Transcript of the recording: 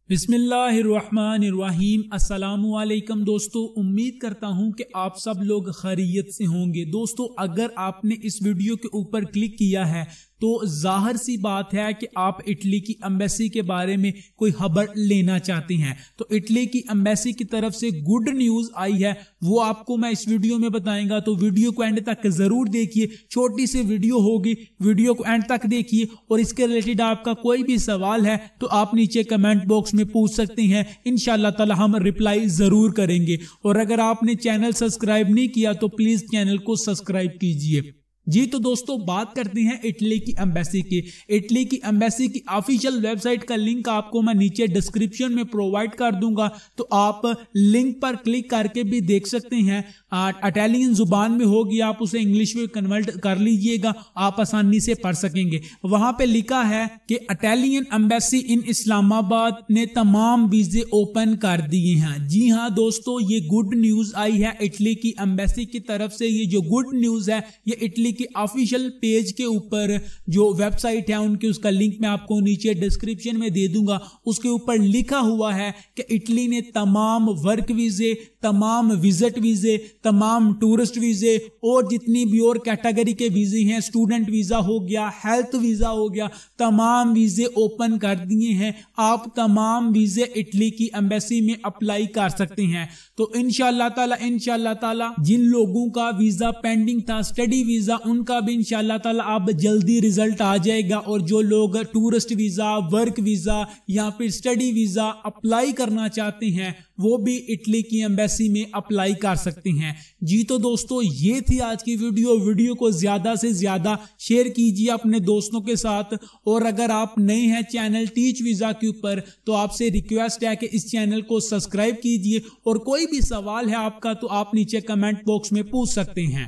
बिस्मिल्लाहिर्रहमानिर्रहीम। अस्सलामुअलैकुम दोस्तों, उम्मीद करता हूं कि आप सब लोग खैरियत से होंगे। दोस्तों, अगर आपने इस वीडियो के ऊपर क्लिक किया है तो जाहिर सी बात है कि आप इटली की एम्बेसी के बारे में कोई खबर लेना चाहते हैं। तो इटली की एम्बेसी की तरफ से गुड न्यूज आई है, वो आपको मैं इस वीडियो में बताएंगा। तो वीडियो को एंड तक जरूर देखिए, छोटी सी वीडियो होगी, वीडियो को एंड तक देखिए। और इसके रिलेटेड आपका कोई भी सवाल है तो आप नीचे कमेंट बॉक्स में पूछ सकते हैं, इंशाल्लाह ताला हम रिप्लाई जरूर करेंगे। और अगर आपने चैनल सब्सक्राइब नहीं किया तो प्लीज चैनल को सब्सक्राइब कीजिए। जी तो दोस्तों, बात करते हैं इटली की एम्बेसी की। इटली की एम्बेसी की ऑफिशियल वेबसाइट का लिंक आपको मैं नीचे डिस्क्रिप्शन में प्रोवाइड कर दूंगा, तो आप लिंक पर क्लिक करके भी देख सकते हैं। इटालियन जुबान में होगी, आप उसे इंग्लिश में कन्वर्ट कर लीजिएगा, आप आसानी से पढ़ सकेंगे। वहां पे लिखा है कि इटालियन एम्बेसी इन इस्लामाबाद ने तमाम वीजे ओपन कर दिए हैं। जी हाँ दोस्तों, ये गुड न्यूज आई है इटली की एम्बेसी की तरफ से। ये जो गुड न्यूज है ये इटली के ऑफिशियल पेज के ऊपर जो वेबसाइट है उनके, उसका लिंक मैं आपको नीचे डिस्क्रिप्शन में दे दूंगा। उसके ऊपर लिखा हुआ है कि इटली ने तमाम वर्क वीजे, तमाम विजिट वीजे, तमाम टूरिस्ट वीजे और जितनी भी और कैटेगरी के वीजे हैं, स्टूडेंट वीजा हो गया, हेल्थ वीजा हो गया, तमाम वीजे ओपन कर दिए हैं। आप तमाम वीजे इटली की एम्बेसी में अप्लाई कर सकते हैं। तो इंशाल्लाह ताला जिन लोगों का वीजा पेंडिंग था, स्टडी वीजा, उनका भी इंशाल्लाह ताला अब जल्दी रिजल्ट आ जाएगा। और जो लोग टूरिस्ट वीजा, वर्क वीजा या फिर स्टडी वीजा अप्लाई करना चाहते हैं वो भी इटली की एम्बेसी में अप्लाई कर सकते हैं। जी तो दोस्तों, ये थी आज की वीडियो को ज्यादा से ज्यादा शेयर कीजिए अपने दोस्तों के साथ। और अगर आप नए हैं चैनल टीच वीजा के ऊपर तो आपसे रिक्वेस्ट है कि इस चैनल को सब्सक्राइब कीजिए। और कोई भी सवाल है आपका तो आप नीचे कमेंट बॉक्स में पूछ सकते हैं।